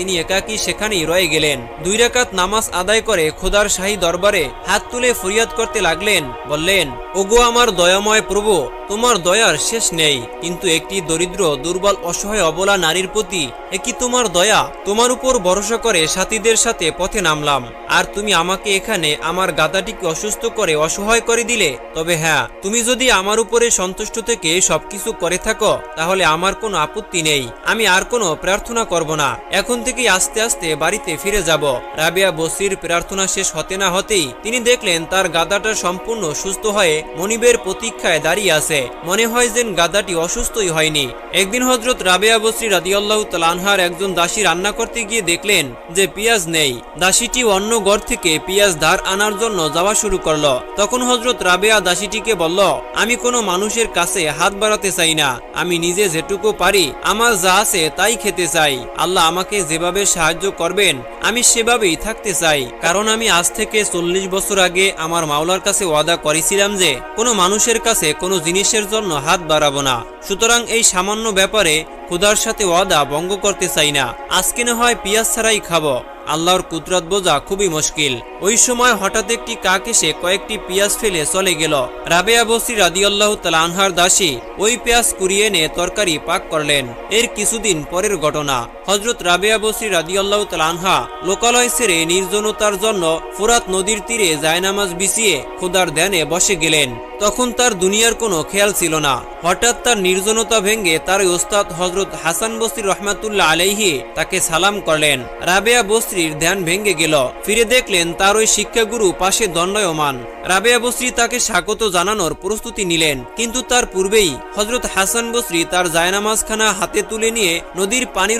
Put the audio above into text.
তিনি একাকী সেখানেই রয়ে গেলেন। 2 রাকাত নামাজ আদায় করে খোদার শাহী দরবারে হাত তুলে ফরিয়াদ করতে লাগলেন, বললেন, ওগো আমার দয়াময় প্রভু, তোমার দয়ার শেষ নেই, কিন্তু একটি দরিদ্র দুর্বল অসহায় অবলা নারীর প্রতি কি তোমার দয়া? তোমার উপর ভরসা করে সাথীদের সাথে পথে নামলাম, আর তুমি আমাকে এখানে আমার গাধাটিকে অসুস্থ করে অসহায় করে দিলে। তবে হ্যাঁ, তুমি যদি আমার উপরে সন্তুষ্ট থেকে সবকিছু করে থাকো, তাহলে আমার কোনো আপত্তি নেই, আমি আর কোনো প্রার্থনা করব না। এখন থেকেই আস্তে আস্তে বাড়িতে ফিরে যাব। রাবেয়া বসরির প্রার্থনা শেষ হতে না হতেই তিনি দেখলেন তার গাধাটা সম্পূর্ণ সুস্থ হয়ে মনিবের প্রতীক্ষায় দাঁড়িয়ে আছে। মনে হয় যেন গাধাটি অসুস্থই হয়নি। একদিন হযরত রাবেয়া বসরি রাদিয়াল্লাহু তাআলা আনহার একজন দাসী রান্না করতে গিয়ে দেখলেন যে পেঁয়াজ নেই। দাসীটি অন্য ঘর থেকে পেঁয়াজ ধার আনার জন্য যাওয়া শুরু করলো। তখন হযরত রাবেয়া দাসীটিকে বলল, আমি কোনো মানুষের কাছে হাত বাড়াতে চাই না, আমি নিজে যেটুকু পারি আমার যা আছে তাই খেতে চাই। আল্লাহ আমাকে যেভাবে সাহায্য করবেন আমি সেভাবেই থাকতে চাই, কারণ আমি আজ থেকে 40 বছর আগে আমার মাওলার কাছে ওয়াদা করেছিলাম যে কোনো মানুষের কাছে কোনো জিনিসের জন্য হাত বাড়াবো না। সুতরাং এই সামান্য ব্যাপারে খোদার সাথে ওয়াদা ভঙ্গ করতে চাই না। আজকে না হয় পেঁয়াজ ছাড়াই খাবো। আল্লাহর কুদরত বোঝা খুবই মুশকিল। ওই সময় হঠাৎ একটি কাক এসে কয়েকটি পেঁয়াজ ফেলে চলে গেল। রাবেয়া বসরি রাদিয়াল্লাহু তাআলা আনহার দাসী ওই পেঁয়াজ কুড়িয়ে এনে তরকারি পাক করলেন। এর কিছুদিন পরের ঘটনা, হযরত রাবেয়া বসরি রাদিয়াল্লাহু তাআলা আনহা লোকালয় ছেড়ে নির্জনতার জন্য ফোরাত নদীর তীরে জায়নামাজ বিছিয়ে খোদার ধ্যানে বসে গেলেন। তখন তার দুনিয়ার কোনো খেয়াল ছিল না। হঠাৎ তার নির্জনতা ভেঙে তার ওস্তাদ হযরত হাসান বসরি রহমাতুল্লাহ আলাইহি তাকে সালাম করলেন। রাবেয়া বসরির ধ্যান ভেঙে গেল। ফিরে দেখলেন তার ওই শিক্ষাগুরু পাশে দণ্ডায়মান। রাবেয়া বসরি তাকে স্বাগত জানানোর প্রস্তুতি নিলেন, কিন্তু তার পূর্বেই হযরত হাসান বসরি তার জায়নামাজখানা হাতে তুলে নিয়ে নদীর পানির